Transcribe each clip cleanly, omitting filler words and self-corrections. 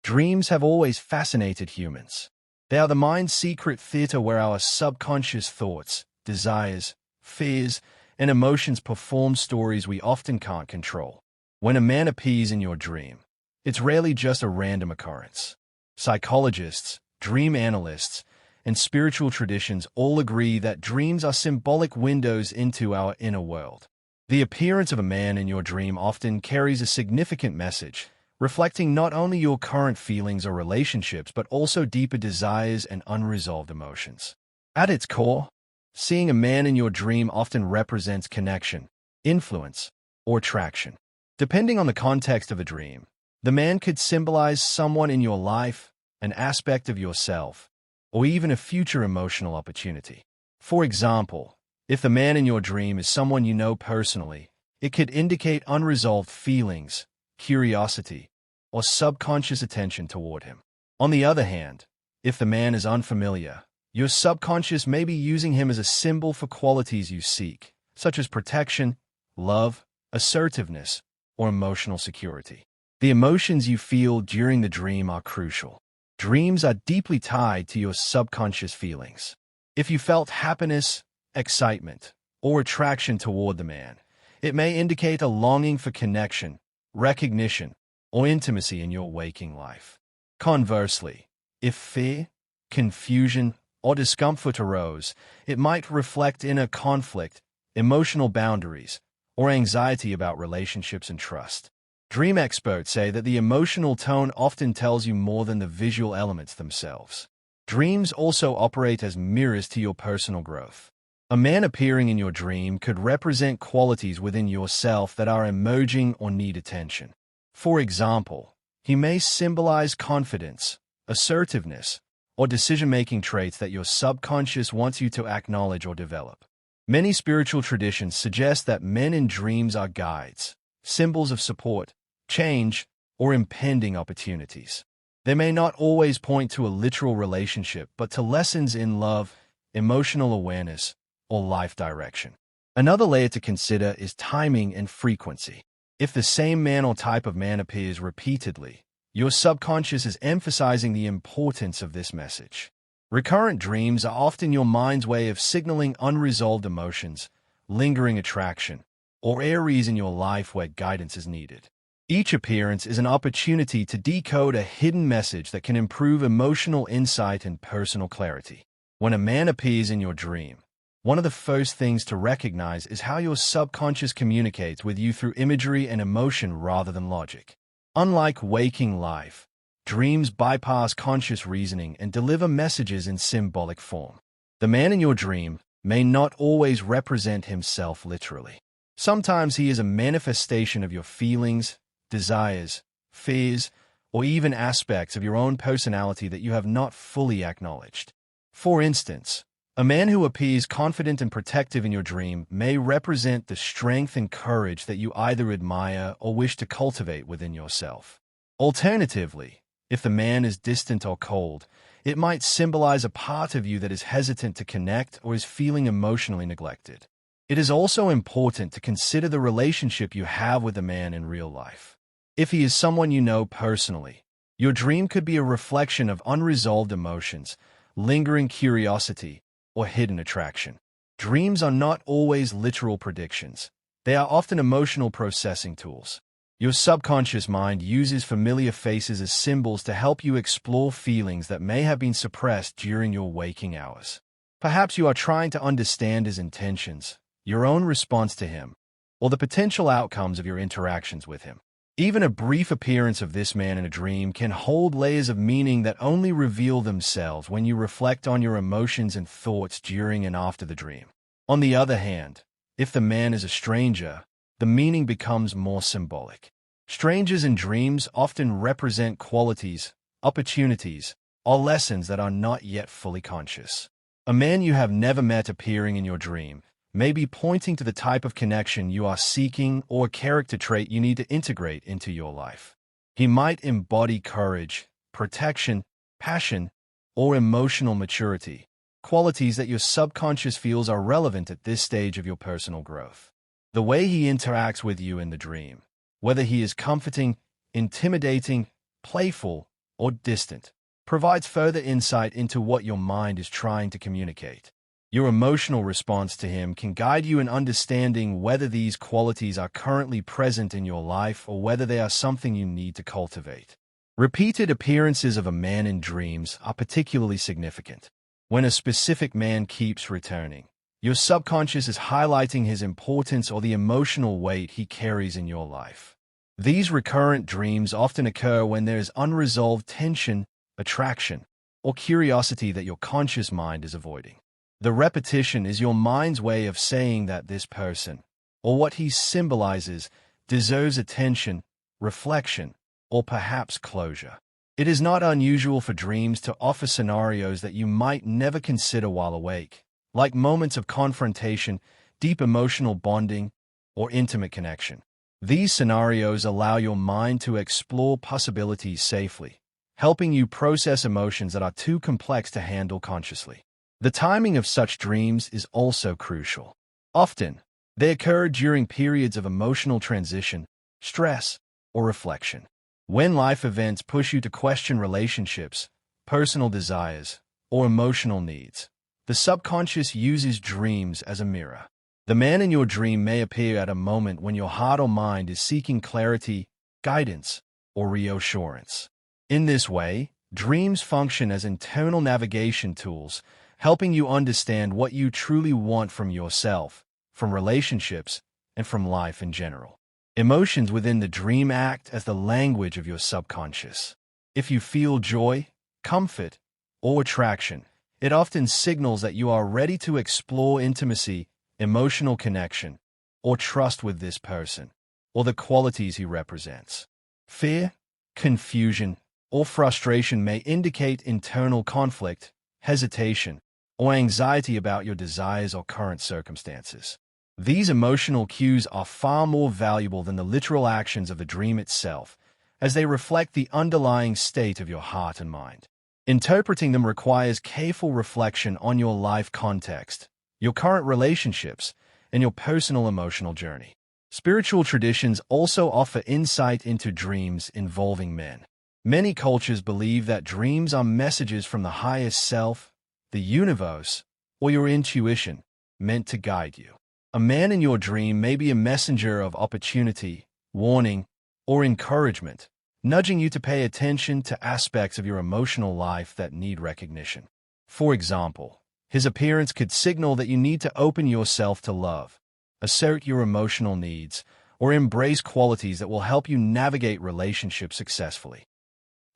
Dreams have always fascinated humans. They are the mind's secret theater where our subconscious thoughts, desires, fears, and emotions perform stories we often can't control. When a man appears in your dream, it's rarely just a random occurrence. Psychologists, dream analysts, and spiritual traditions all agree that dreams are symbolic windows into our inner world. The appearance of a man in your dream often carries a significant message, reflecting not only your current feelings or relationships but also deeper desires and unresolved emotions. At its core, seeing a man in your dream often represents connection, influence, or attraction. Depending on the context of a dream, the man could symbolize someone in your life, an aspect of yourself, or even a future emotional opportunity. For example, if the man in your dream is someone you know personally, it could indicate unresolved feelings, curiosity, or subconscious attention toward him. On the other hand, if the man is unfamiliar, your subconscious may be using him as a symbol for qualities you seek, such as protection, love, assertiveness, or emotional security. The emotions you feel during the dream are crucial. Dreams are deeply tied to your subconscious feelings. If you felt happiness, excitement, or attraction toward the man, it may indicate a longing for connection, recognition, or intimacy in your waking life. Conversely, if fear, confusion, or discomfort arose, it might reflect inner conflict, emotional boundaries, or anxiety about relationships and trust. Dream experts say that the emotional tone often tells you more than the visual elements themselves. Dreams also operate as mirrors to your personal growth. A man appearing in your dream could represent qualities within yourself that are emerging or need attention. For example, he may symbolize confidence, assertiveness, or decision-making traits that your subconscious wants you to acknowledge or develop. Many spiritual traditions suggest that men in dreams are guides, symbols of support, change, or impending opportunities. They may not always point to a literal relationship, but to lessons in love, emotional awareness, or life direction. Another layer to consider is timing and frequency. If the same man or type of man appears repeatedly, your subconscious is emphasizing the importance of this message. Recurrent dreams are often your mind's way of signaling unresolved emotions, lingering attraction, or areas in your life where guidance is needed. Each appearance is an opportunity to decode a hidden message that can improve emotional insight and personal clarity. When a man appears in your dream, one of the first things to recognize is how your subconscious communicates with you through imagery and emotion rather than logic. Unlike waking life, dreams bypass conscious reasoning and deliver messages in symbolic form. The man in your dream may not always represent himself literally. Sometimes he is a manifestation of your feelings, desires, fears, or even aspects of your own personality that you have not fully acknowledged. For instance, a man who appears confident and protective in your dream may represent the strength and courage that you either admire or wish to cultivate within yourself. Alternatively, if the man is distant or cold, it might symbolize a part of you that is hesitant to connect or is feeling emotionally neglected. It is also important to consider the relationship you have with the man in real life. If he is someone you know personally, your dream could be a reflection of unresolved emotions, lingering curiosity, or hidden attraction. Dreams are not always literal predictions. They are often emotional processing tools. Your subconscious mind uses familiar faces as symbols to help you explore feelings that may have been suppressed during your waking hours. Perhaps you are trying to understand his intentions, your own response to him, or the potential outcomes of your interactions with him. Even a brief appearance of this man in a dream can hold layers of meaning that only reveal themselves when you reflect on your emotions and thoughts during and after the dream. On the other hand, if the man is a stranger, the meaning becomes more symbolic. Strangers in dreams often represent qualities, opportunities, or lessons that are not yet fully conscious. A man you have never met appearing in your dream may be pointing to the type of connection you are seeking or a character trait you need to integrate into your life. He might embody courage, protection, passion, or emotional maturity, qualities that your subconscious feels are relevant at this stage of your personal growth. The way he interacts with you in the dream, whether he is comforting, intimidating, playful, or distant, provides further insight into what your mind is trying to communicate. Your emotional response to him can guide you in understanding whether these qualities are currently present in your life or whether they are something you need to cultivate. Repeated appearances of a man in dreams are particularly significant. When a specific man keeps returning, your subconscious is highlighting his importance or the emotional weight he carries in your life. These recurrent dreams often occur when there is unresolved tension, attraction, or curiosity that your conscious mind is avoiding. The repetition is your mind's way of saying that this person, or what he symbolizes, deserves attention, reflection, or perhaps closure. It is not unusual for dreams to offer scenarios that you might never consider while awake, like moments of confrontation, deep emotional bonding, or intimate connection. These scenarios allow your mind to explore possibilities safely, helping you process emotions that are too complex to handle consciously. The timing of such dreams is also crucial. Often, they occur during periods of emotional transition, stress, or reflection. When life events push you to question relationships, personal desires, or emotional needs, the subconscious uses dreams as a mirror. The man in your dream may appear at a moment when your heart or mind is seeking clarity, guidance, or reassurance. In this way, dreams function as internal navigation tools, helping you understand what you truly want from yourself, from relationships, and from life in general. Emotions within the dream act as the language of your subconscious. If you feel joy, comfort, or attraction, it often signals that you are ready to explore intimacy, emotional connection, or trust with this person, or the qualities he represents. Fear, confusion, or frustration may indicate internal conflict, hesitation, or anxiety about your desires or current circumstances. These emotional cues are far more valuable than the literal actions of the dream itself, as they reflect the underlying state of your heart and mind. Interpreting them requires careful reflection on your life context, your current relationships, and your personal emotional journey. Spiritual traditions also offer insight into dreams involving men. Many cultures believe that dreams are messages from the highest self, the universe, or your intuition, meant to guide you. A man in your dream may be a messenger of opportunity, warning, or encouragement, nudging you to pay attention to aspects of your emotional life that need recognition. For example, his appearance could signal that you need to open yourself to love, assert your emotional needs, or embrace qualities that will help you navigate relationships successfully.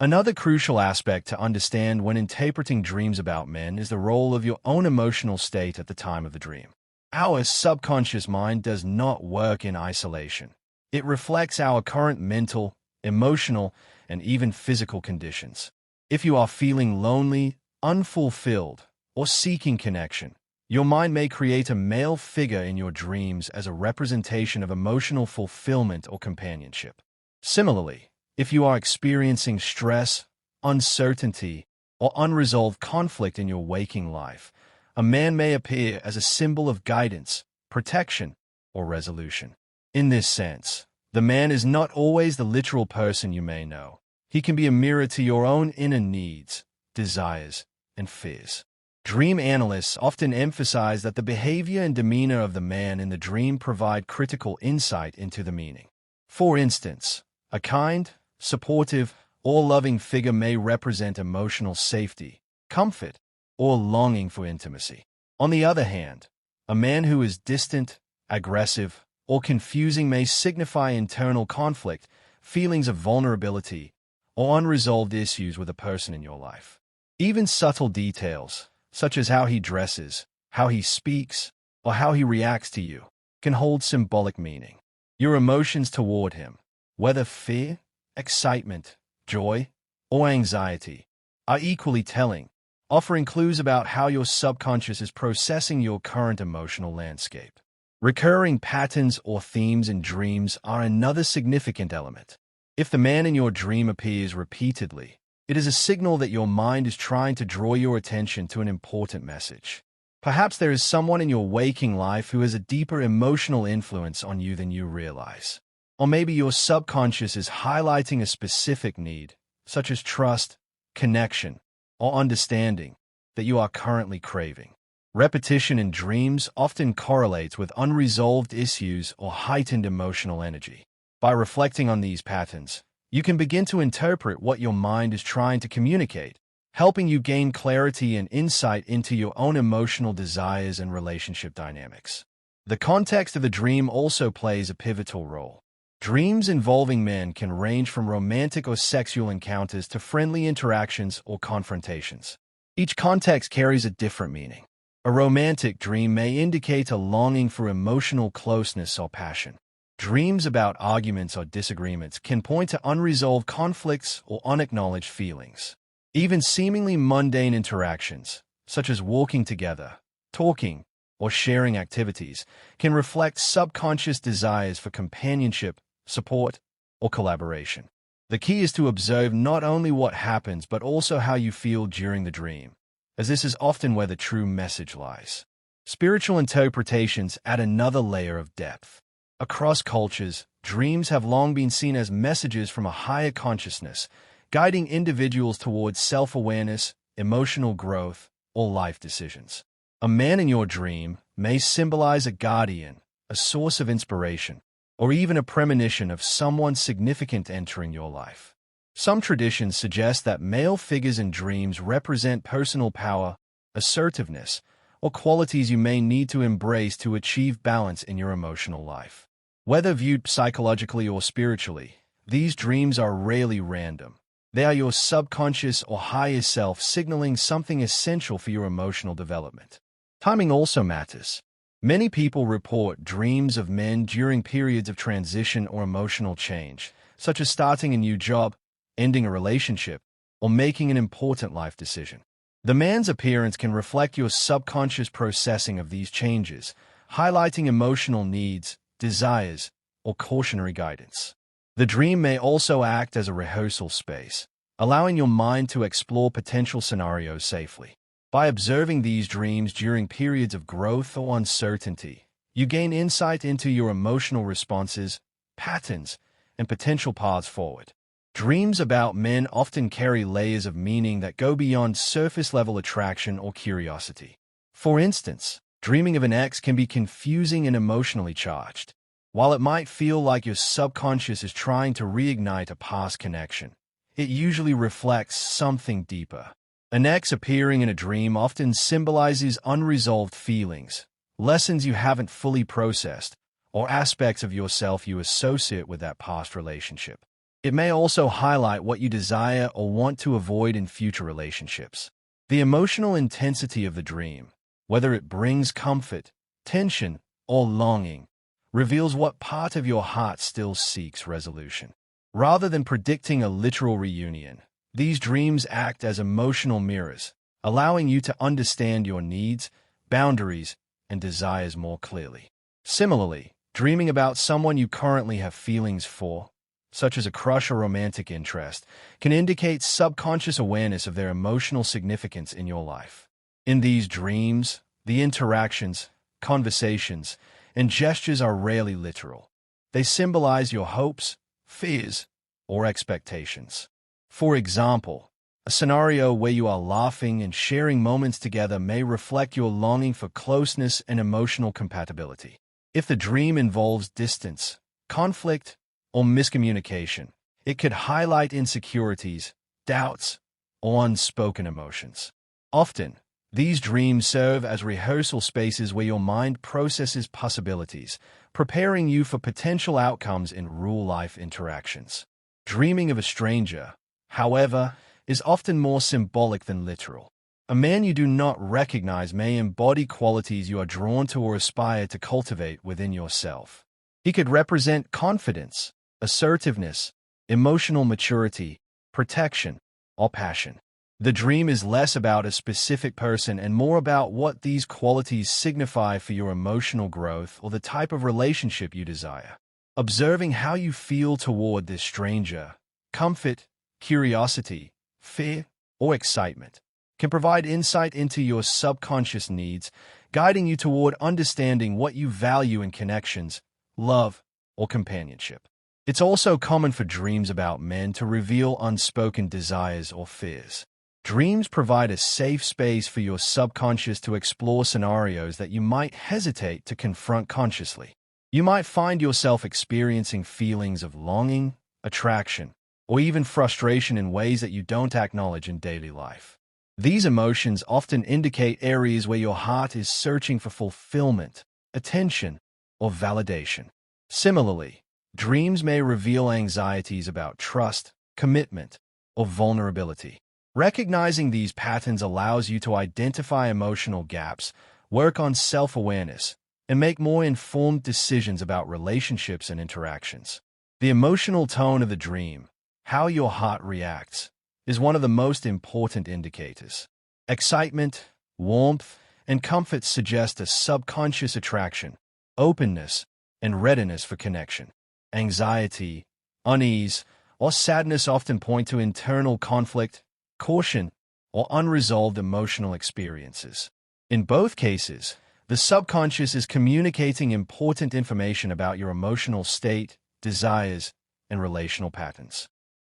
Another crucial aspect to understand when interpreting dreams about men is the role of your own emotional state at the time of the dream. Our subconscious mind does not work in isolation. It reflects our current mental, emotional, and even physical conditions. If you are feeling lonely, unfulfilled, or seeking connection, your mind may create a male figure in your dreams as a representation of emotional fulfillment or companionship. Similarly, if you are experiencing stress, uncertainty, or unresolved conflict in your waking life, a man may appear as a symbol of guidance, protection, or resolution. In this sense, the man is not always the literal person you may know. He can be a mirror to your own inner needs, desires, and fears. Dream analysts often emphasize that the behavior and demeanor of the man in the dream provide critical insight into the meaning. For instance, a kind, supportive, or loving figure may represent emotional safety, comfort, or longing for intimacy. On the other hand, a man who is distant, aggressive, or confusing may signify internal conflict, feelings of vulnerability, or unresolved issues with a person in your life. Even subtle details, such as how he dresses, how he speaks, or how he reacts to you, can hold symbolic meaning. Your emotions toward him, whether fear, excitement, joy, or anxiety, are equally telling, offering clues about how your subconscious is processing your current emotional landscape. Recurring patterns or themes in dreams are another significant element. If the man in your dream appears repeatedly, it is a signal that your mind is trying to draw your attention to an important message. Perhaps there is someone in your waking life who has a deeper emotional influence on you than you realize. Or maybe your subconscious is highlighting a specific need, such as trust, connection, or understanding, that you are currently craving. Repetition in dreams often correlates with unresolved issues or heightened emotional energy. By reflecting on these patterns, you can begin to interpret what your mind is trying to communicate, helping you gain clarity and insight into your own emotional desires and relationship dynamics. The context of the dream also plays a pivotal role. Dreams involving men can range from romantic or sexual encounters to friendly interactions or confrontations. Each context carries a different meaning. A romantic dream may indicate a longing for emotional closeness or passion. Dreams about arguments or disagreements can point to unresolved conflicts or unacknowledged feelings. Even seemingly mundane interactions, such as walking together, talking, or sharing activities, can reflect subconscious desires for companionship, support, or collaboration. The key is to observe not only what happens but also how you feel during the dream, as this is often where the true message lies. Spiritual interpretations add another layer of depth. Across cultures, dreams have long been seen as messages from a higher consciousness, guiding individuals towards self-awareness, emotional growth, or life decisions. A man in your dream may symbolize a guardian, a source of inspiration, or even a premonition of someone significant entering your life. Some traditions suggest that male figures in dreams represent personal power, assertiveness, or qualities you may need to embrace to achieve balance in your emotional life. Whether viewed psychologically or spiritually, these dreams are rarely random. They are your subconscious or higher self signaling something essential for your emotional development. Timing also matters. Many people report dreams of men during periods of transition or emotional change, such as starting a new job, ending a relationship, or making an important life decision. The man's appearance can reflect your subconscious processing of these changes, highlighting emotional needs, desires, or cautionary guidance. The dream may also act as a rehearsal space, allowing your mind to explore potential scenarios safely. By observing these dreams during periods of growth or uncertainty, you gain insight into your emotional responses, patterns, and potential paths forward. Dreams about men often carry layers of meaning that go beyond surface-level attraction or curiosity. For instance, dreaming of an ex can be confusing and emotionally charged. While it might feel like your subconscious is trying to reignite a past connection, it usually reflects something deeper. An ex appearing in a dream often symbolizes unresolved feelings, lessons you haven't fully processed, or aspects of yourself you associate with that past relationship. It may also highlight what you desire or want to avoid in future relationships. The emotional intensity of the dream, whether it brings comfort, tension, or longing, reveals what part of your heart still seeks resolution. Rather than predicting a literal reunion, these dreams act as emotional mirrors, allowing you to understand your needs, boundaries, and desires more clearly. Similarly, dreaming about someone you currently have feelings for, such as a crush or romantic interest, can indicate subconscious awareness of their emotional significance in your life. In these dreams, the interactions, conversations, and gestures are rarely literal. They symbolize your hopes, fears, or expectations. For example, a scenario where you are laughing and sharing moments together may reflect your longing for closeness and emotional compatibility. If the dream involves distance, conflict, or miscommunication, it could highlight insecurities, doubts, or unspoken emotions. Often, these dreams serve as rehearsal spaces where your mind processes possibilities, preparing you for potential outcomes in real-life interactions. Dreaming of a stranger, however, is often more symbolic than literal. A man you do not recognize may embody qualities you are drawn to or aspire to cultivate within yourself. He could represent confidence, assertiveness, emotional maturity, protection, or passion. The dream is less about a specific person and more about what these qualities signify for your emotional growth or the type of relationship you desire. Observing how you feel toward this stranger, comfort, curiosity, fear, or excitement, can provide insight into your subconscious needs, guiding you toward understanding what you value in connections, love, or companionship. It's also common for dreams about men to reveal unspoken desires or fears. Dreams provide a safe space for your subconscious to explore scenarios that you might hesitate to confront consciously. You might find yourself experiencing feelings of longing, attraction, or even frustration in ways that you don't acknowledge in daily life. These emotions often indicate areas where your heart is searching for fulfillment, attention, or validation. Similarly, dreams may reveal anxieties about trust, commitment, or vulnerability. Recognizing these patterns allows you to identify emotional gaps, work on self-awareness, and make more informed decisions about relationships and interactions. The emotional tone of the dream, how your heart reacts, is one of the most important indicators. Excitement, warmth, and comfort suggest a subconscious attraction, openness, and readiness for connection. Anxiety, unease, or sadness often point to internal conflict, caution, or unresolved emotional experiences. In both cases, the subconscious is communicating important information about your emotional state, desires, and relational patterns.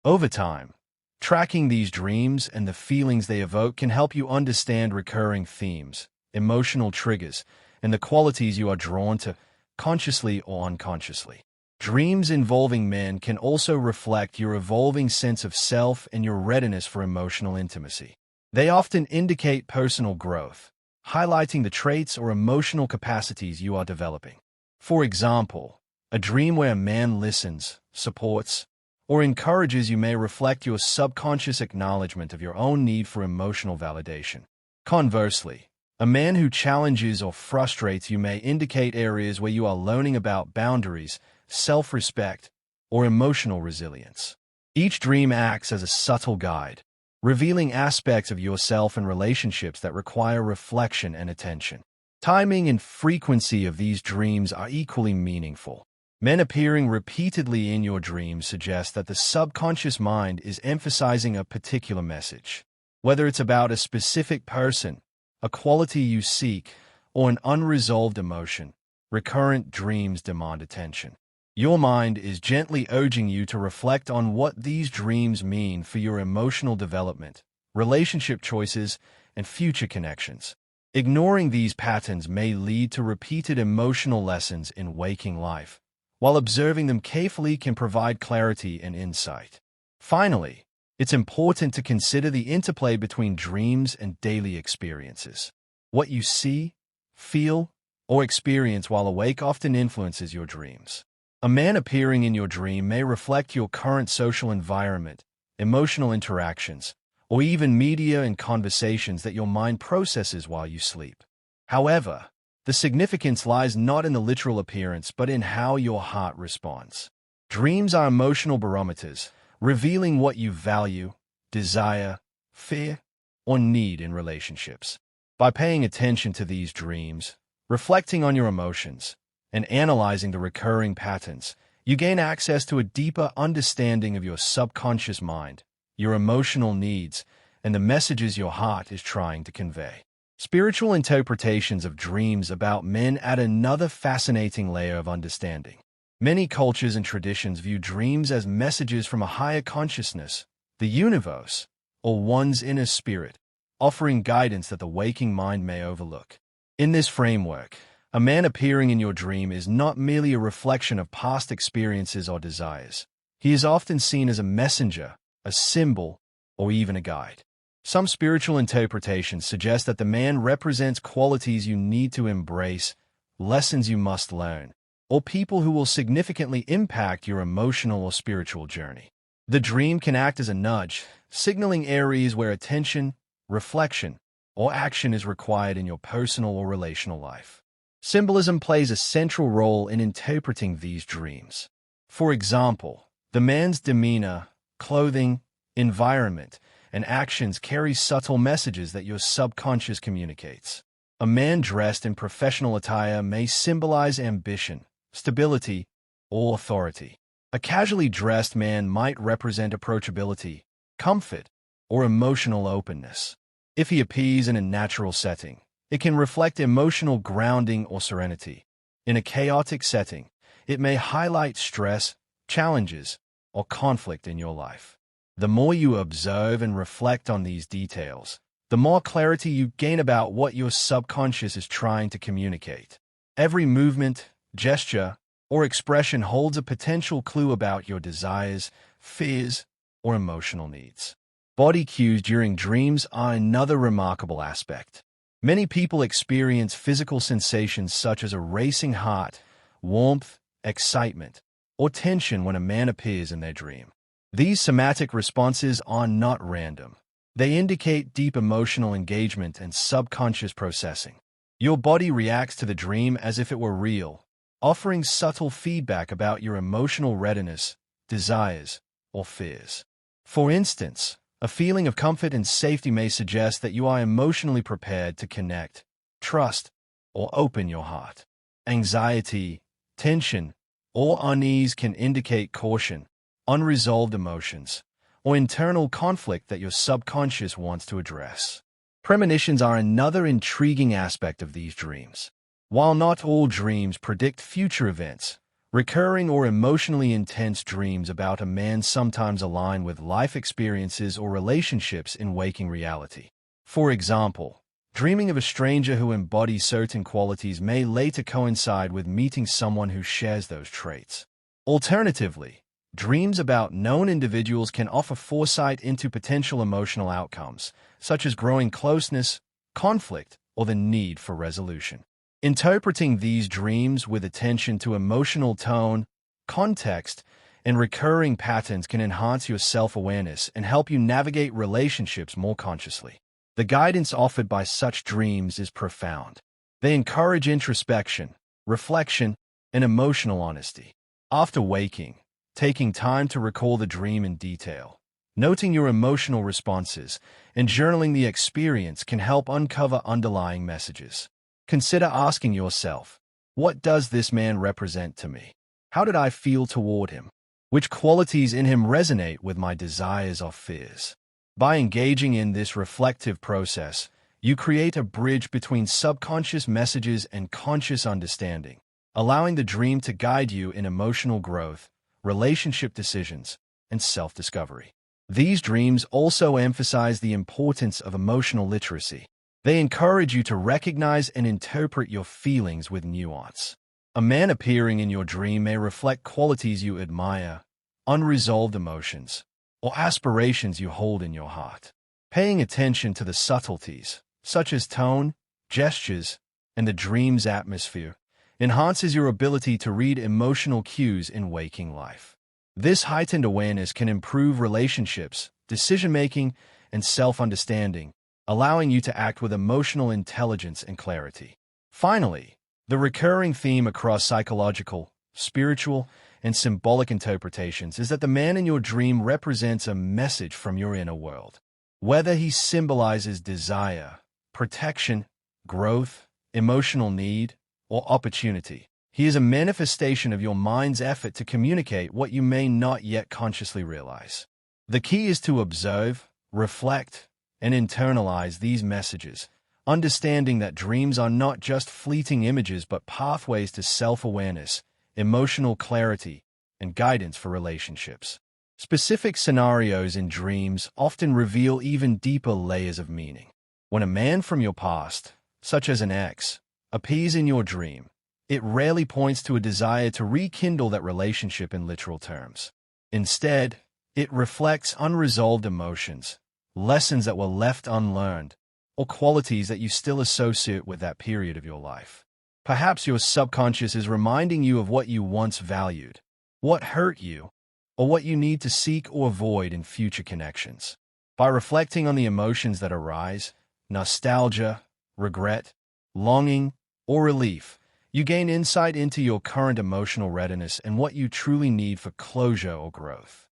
Over time, tracking these dreams and the feelings they evoke can help you understand recurring themes, emotional triggers, and the qualities you are drawn to, consciously or unconsciously. Dreams involving men can also reflect your evolving sense of self and your readiness for emotional intimacy. They often indicate personal growth, highlighting the traits or emotional capacities you are developing. For example, a dream where a man listens, supports, or encourages you may reflect your subconscious acknowledgement of your own need for emotional validation. Conversely, a man who challenges or frustrates you may indicate areas where you are learning about boundaries, self-respect, or emotional resilience. Each dream acts as a subtle guide, revealing aspects of yourself and relationships that require reflection and attention. Timing and frequency of these dreams are equally meaningful. Men appearing repeatedly in your dreams suggest that the subconscious mind is emphasizing a particular message. Whether it's about a specific person, a quality you seek, or an unresolved emotion, recurrent dreams demand attention. Your mind is gently urging you to reflect on what these dreams mean for your emotional development, relationship choices, and future connections. Ignoring these patterns may lead to repeated emotional lessons in waking life, while observing them carefully can provide clarity and insight. Finally, it's important to consider the interplay between dreams and daily experiences. What you see, feel, or experience while awake often influences your dreams. A man appearing in your dream may reflect your current social environment, emotional interactions, or even media and conversations that your mind processes while you sleep. However, the significance lies not in the literal appearance but in how your heart responds. Dreams are emotional barometers, revealing what you value, desire, fear, or need in relationships. By paying attention to these dreams, reflecting on your emotions, and analyzing the recurring patterns, you gain access to a deeper understanding of your subconscious mind, your emotional needs, and the messages your heart is trying to convey. Spiritual interpretations of dreams about men add another fascinating layer of understanding. Many cultures and traditions view dreams as messages from a higher consciousness, the universe, or one's inner spirit, offering guidance that the waking mind may overlook. In this framework, a man appearing in your dream is not merely a reflection of past experiences or desires. He is often seen as a messenger, a symbol, or even a guide. Some spiritual interpretations suggest that the man represents qualities you need to embrace, lessons you must learn, or people who will significantly impact your emotional or spiritual journey. The dream can act as a nudge, signaling areas where attention, reflection, or action is required in your personal or relational life. Symbolism plays a central role in interpreting these dreams. For example, the man's demeanor, clothing, environment, and actions carry subtle messages that your subconscious communicates. A man dressed in professional attire may symbolize ambition, stability, or authority. A casually dressed man might represent approachability, comfort, or emotional openness. If he appears in a natural setting, it can reflect emotional grounding or serenity. In a chaotic setting, it may highlight stress, challenges, or conflict in your life. The more you observe and reflect on these details, the more clarity you gain about what your subconscious is trying to communicate. Every movement, gesture, or expression holds a potential clue about your desires, fears, or emotional needs. Body cues during dreams are another remarkable aspect. Many people experience physical sensations such as a racing heart, warmth, excitement, or tension when a man appears in their dream. These somatic responses are not random. They indicate deep emotional engagement and subconscious processing. Your body reacts to the dream as if it were real, offering subtle feedback about your emotional readiness, desires, or fears. For instance, a feeling of comfort and safety may suggest that you are emotionally prepared to connect, trust, or open your heart. Anxiety, tension, or unease can indicate caution, unresolved emotions, or internal conflict that your subconscious wants to address. Premonitions are another intriguing aspect of these dreams. While not all dreams predict future events, recurring or emotionally intense dreams about a man sometimes align with life experiences or relationships in waking reality. For example, dreaming of a stranger who embodies certain qualities may later coincide with meeting someone who shares those traits. Alternatively, dreams about known individuals can offer foresight into potential emotional outcomes, such as growing closeness, conflict, or the need for resolution. Interpreting these dreams with attention to emotional tone, context, and recurring patterns can enhance your self-awareness and help you navigate relationships more consciously. The guidance offered by such dreams is profound. They encourage introspection, reflection, and emotional honesty. After waking, taking time to recall the dream in detail, noting your emotional responses, and journaling the experience can help uncover underlying messages. Consider asking yourself, what does this man represent to me? How did I feel toward him? Which qualities in him resonate with my desires or fears? By engaging in this reflective process, you create a bridge between subconscious messages and conscious understanding, allowing the dream to guide you in emotional growth, relationship decisions, and self-discovery. These dreams also emphasize the importance of emotional literacy. They encourage you to recognize and interpret your feelings with nuance. A man appearing in your dream may reflect qualities you admire, unresolved emotions, or aspirations you hold in your heart. Paying attention to the subtleties, such as tone, gestures, and the dream's atmosphere, enhances your ability to read emotional cues in waking life. This heightened awareness can improve relationships, decision-making, and self-understanding, allowing you to act with emotional intelligence and clarity. Finally, the recurring theme across psychological, spiritual, and symbolic interpretations is that the man in your dream represents a message from your inner world. Whether he symbolizes desire, protection, growth, emotional need, or opportunity, he is a manifestation of your mind's effort to communicate what you may not yet consciously realize. The key is to observe, reflect, and internalize these messages, understanding that dreams are not just fleeting images but pathways to self-awareness, emotional clarity, and guidance for relationships. Specific scenarios in dreams often reveal even deeper layers of meaning. When a man from your past, such as an ex, appears in your dream, it rarely points to a desire to rekindle that relationship in literal terms. Instead, it reflects unresolved emotions, lessons that were left unlearned, or qualities that you still associate with that period of your life. Perhaps your subconscious is reminding you of what you once valued, what hurt you, or what you need to seek or avoid in future connections. By reflecting on the emotions that arise, nostalgia, regret, longing, or relief, you gain insight into your current emotional readiness and what you truly need for closure or growth.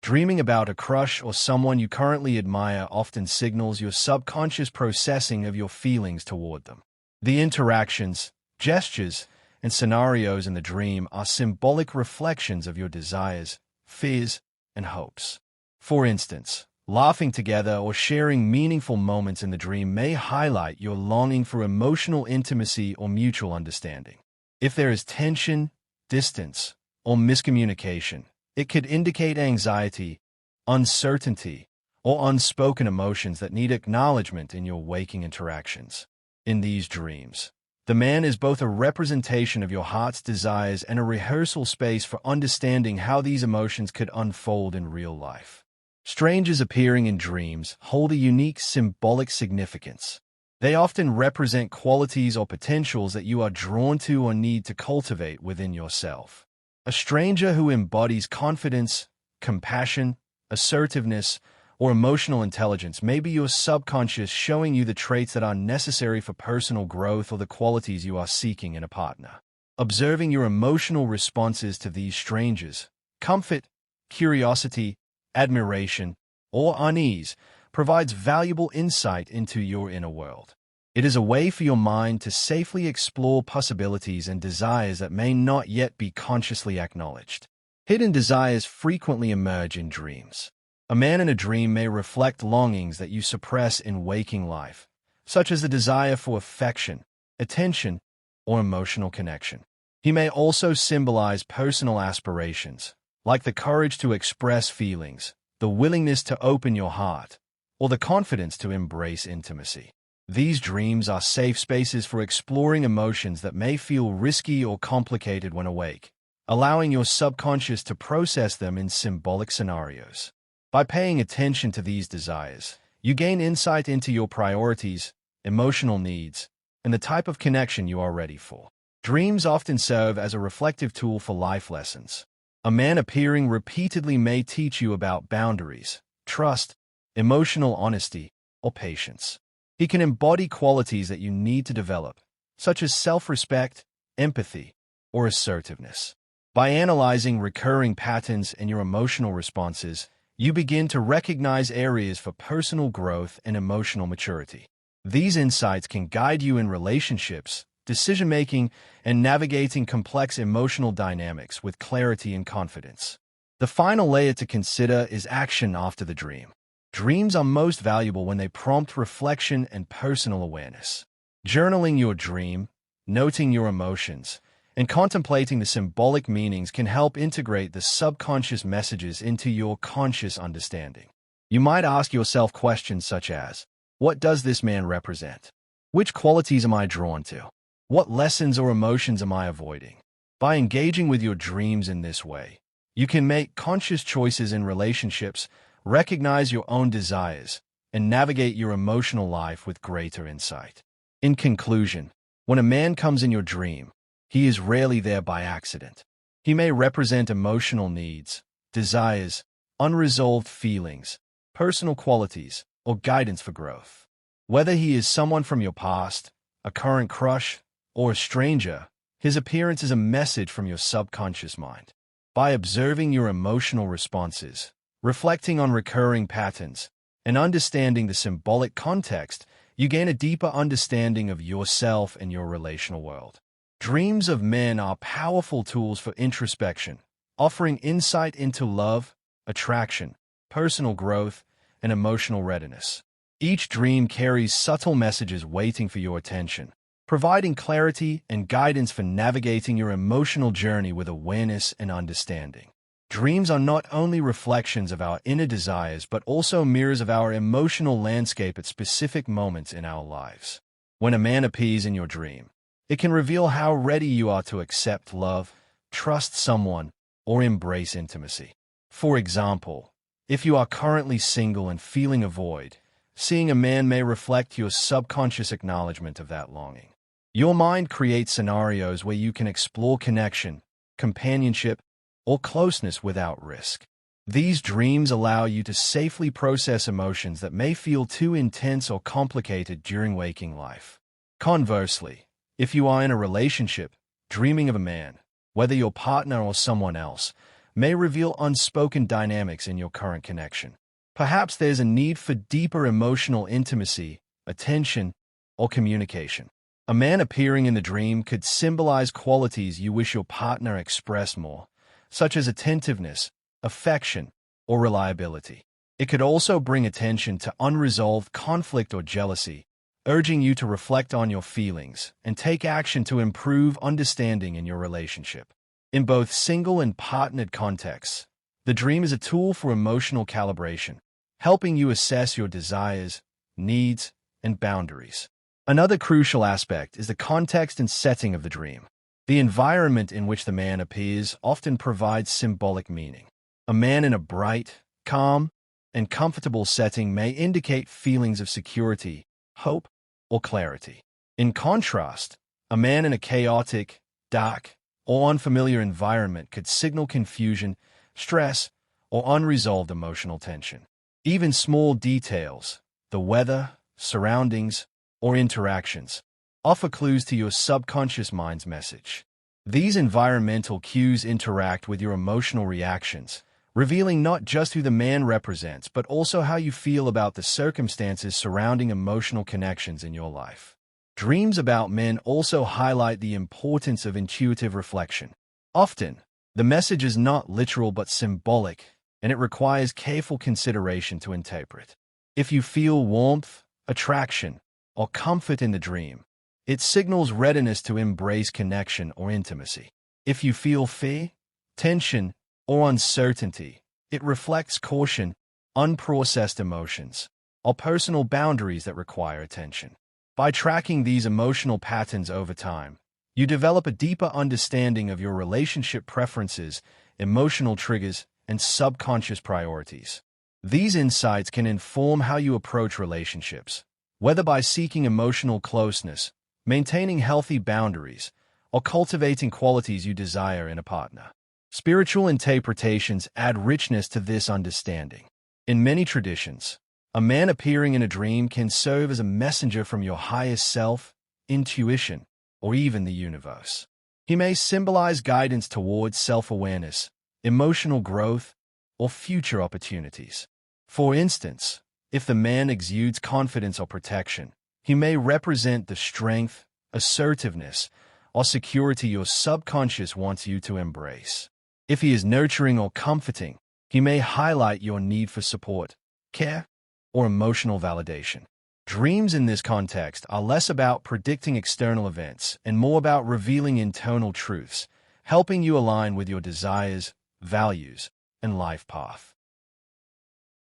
Dreaming about a crush or someone you currently admire often signals your subconscious processing of your feelings toward them. The interactions, gestures, and scenarios in the dream are symbolic reflections of your desires, fears, and hopes. For instance, laughing together or sharing meaningful moments in the dream may highlight your longing for emotional intimacy or mutual understanding. If there is tension, distance, or miscommunication. It could indicate anxiety, uncertainty, or unspoken emotions that need acknowledgement in your waking interactions. In these dreams, the man is both a representation of your heart's desires and a rehearsal space for understanding how these emotions could unfold in real life. Strangers appearing in dreams hold a unique symbolic significance. They often represent qualities or potentials that you are drawn to or need to cultivate within yourself. A stranger who embodies confidence, compassion, assertiveness, or emotional intelligence may be your subconscious showing you the traits that are necessary for personal growth or the qualities you are seeking in a partner. Observing your emotional responses to these strangers, comfort, curiosity, admiration, or unease, provides valuable insight into your inner world. It is a way for your mind to safely explore possibilities and desires that may not yet be consciously acknowledged. Hidden desires frequently emerge in dreams. A man in a dream may reflect longings that you suppress in waking life, such as the desire for affection, attention, or emotional connection. He may also symbolize personal aspirations, like the courage to express feelings, the willingness to open your heart, or the confidence to embrace intimacy. These dreams are safe spaces for exploring emotions that may feel risky or complicated when awake, allowing your subconscious to process them in symbolic scenarios. By paying attention to these desires, you gain insight into your priorities, emotional needs, and the type of connection you are ready for. Dreams often serve as a reflective tool for life lessons. A man appearing repeatedly may teach you about boundaries, trust, emotional honesty, or patience. He can embody qualities that you need to develop, such as self-respect, empathy, or assertiveness. By analyzing recurring patterns in your emotional responses, you begin to recognize areas for personal growth and emotional maturity. These insights can guide you in relationships, decision-making, and navigating complex emotional dynamics with clarity and confidence. The final layer to consider is action after the dream. Dreams are most valuable when they prompt reflection and personal awareness. Journaling your dream, noting your emotions, and contemplating the symbolic meanings can help integrate the subconscious messages into your conscious understanding. You might ask yourself questions such as, what does this man represent? Which qualities am I drawn to? What lessons or emotions am I avoiding? By engaging with your dreams in this way, you can make conscious choices in relationships, recognize your own desires, and navigate your emotional life with greater insight. In conclusion, when a man comes in your dream, he is rarely there by accident. He may represent emotional needs, desires, unresolved feelings, personal qualities, or guidance for growth. Whether he is someone from your past, a current crush, or a stranger, his appearance is a message from your subconscious mind. By observing your emotional responses, reflecting on recurring patterns, and understanding the symbolic context, you gain a deeper understanding of yourself and your relational world. Dreams of men are powerful tools for introspection, offering insight into love, attraction, personal growth, and emotional readiness. Each dream carries subtle messages waiting for your attention, providing clarity and guidance for navigating your emotional journey with awareness and understanding. Dreams are not only reflections of our inner desires but also mirrors of our emotional landscape at specific moments in our lives. When a man appears in your dream, it can reveal how ready you are to accept love, trust someone, or embrace intimacy. For example, if you are currently single and feeling a void, seeing a man may reflect your subconscious acknowledgement of that longing. Your mind creates scenarios where you can explore connection, companionship, or closeness without risk. These dreams allow you to safely process emotions that may feel too intense or complicated during waking life. Conversely, if you are in a relationship, dreaming of a man, whether your partner or someone else, may reveal unspoken dynamics in your current connection. Perhaps there's a need for deeper emotional intimacy, attention, or communication. A man appearing in the dream could symbolize qualities you wish your partner expressed more, such as attentiveness, affection, or reliability. It could also bring attention to unresolved conflict or jealousy, urging you to reflect on your feelings and take action to improve understanding in your relationship. In both single and partnered contexts, the dream is a tool for emotional calibration, helping you assess your desires, needs, and boundaries. Another crucial aspect is the context and setting of the dream. The environment in which the man appears often provides symbolic meaning. A man in a bright, calm, and comfortable setting may indicate feelings of security, hope, or clarity. In contrast, a man in a chaotic, dark, or unfamiliar environment could signal confusion, stress, or unresolved emotional tension. Even small details, the weather, surroundings, or interactions, offer clues to your subconscious mind's message. These environmental cues interact with your emotional reactions, revealing not just who the man represents, but also how you feel about the circumstances surrounding emotional connections in your life. Dreams about men also highlight the importance of intuitive reflection. Often, the message is not literal but symbolic, and it requires careful consideration to interpret. If you feel warmth, attraction, or comfort in the dream, it signals readiness to embrace connection or intimacy. If you feel fear, tension, or uncertainty, it reflects caution, unprocessed emotions, or personal boundaries that require attention. By tracking these emotional patterns over time, you develop a deeper understanding of your relationship preferences, emotional triggers, and subconscious priorities. These insights can inform how you approach relationships, whether by seeking emotional closeness, maintaining healthy boundaries, or cultivating qualities you desire in a partner. Spiritual interpretations add richness to this understanding. In many traditions, a man appearing in a dream can serve as a messenger from your highest self, intuition, or even the universe. He may symbolize guidance towards self-awareness, emotional growth, or future opportunities. For instance, if the man exudes confidence or protection, he may represent the strength, assertiveness, or security your subconscious wants you to embrace. If he is nurturing or comforting, he may highlight your need for support, care, or emotional validation. Dreams in this context are less about predicting external events and more about revealing internal truths, helping you align with your desires, values, and life path.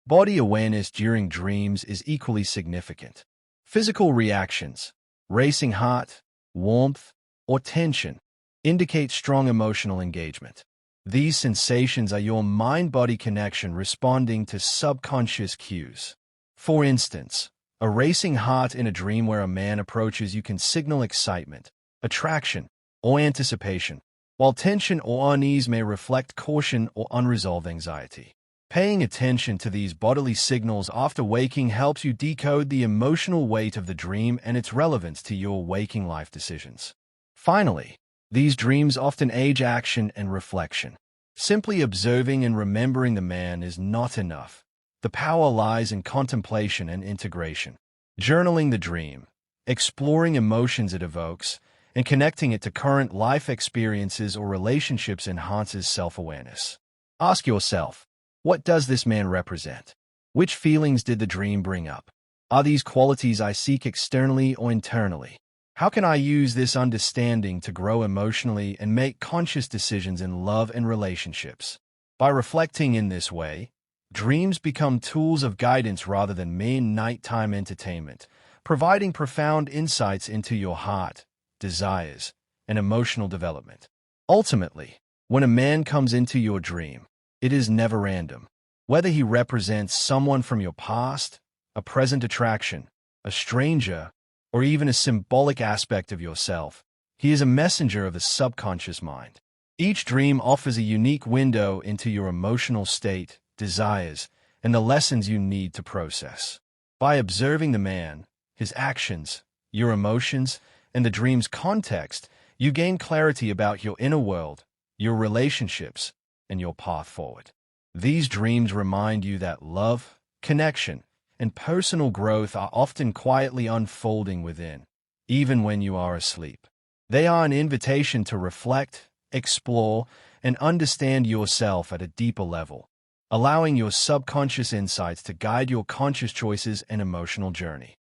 Body awareness during dreams is equally significant. Physical reactions, racing heart, warmth, or tension, indicate strong emotional engagement. These sensations are your mind-body connection responding to subconscious cues. For instance, a racing heart in a dream where a man approaches you can signal excitement, attraction, or anticipation, while tension or unease may reflect caution or unresolved anxiety. Paying attention to these bodily signals after waking helps you decode the emotional weight of the dream and its relevance to your waking life decisions. Finally, these dreams often age action and reflection. Simply observing and remembering the man is not enough. The power lies in contemplation and integration. Journaling the dream, exploring emotions it evokes, and connecting it to current life experiences or relationships enhances self-awareness. Ask yourself, what does this man represent? Which feelings did the dream bring up? Are these qualities I seek externally or internally? How can I use this understanding to grow emotionally and make conscious decisions in love and relationships? By reflecting in this way, dreams become tools of guidance rather than mere nighttime entertainment, providing profound insights into your heart, desires, and emotional development. Ultimately, when a man comes into your dream, it is never random. Whether he represents someone from your past, a present attraction, a stranger, or even a symbolic aspect of yourself, he is a messenger of the subconscious mind. Each dream offers a unique window into your emotional state, desires, and the lessons you need to process. By observing the man, his actions, your emotions, and the dream's context, you gain clarity about your inner world, your relationships, and your path forward. These dreams remind you that love, connection, and personal growth are often quietly unfolding within, even when you are asleep. They are an invitation to reflect, explore, and understand yourself at a deeper level, allowing your subconscious insights to guide your conscious choices and emotional journey.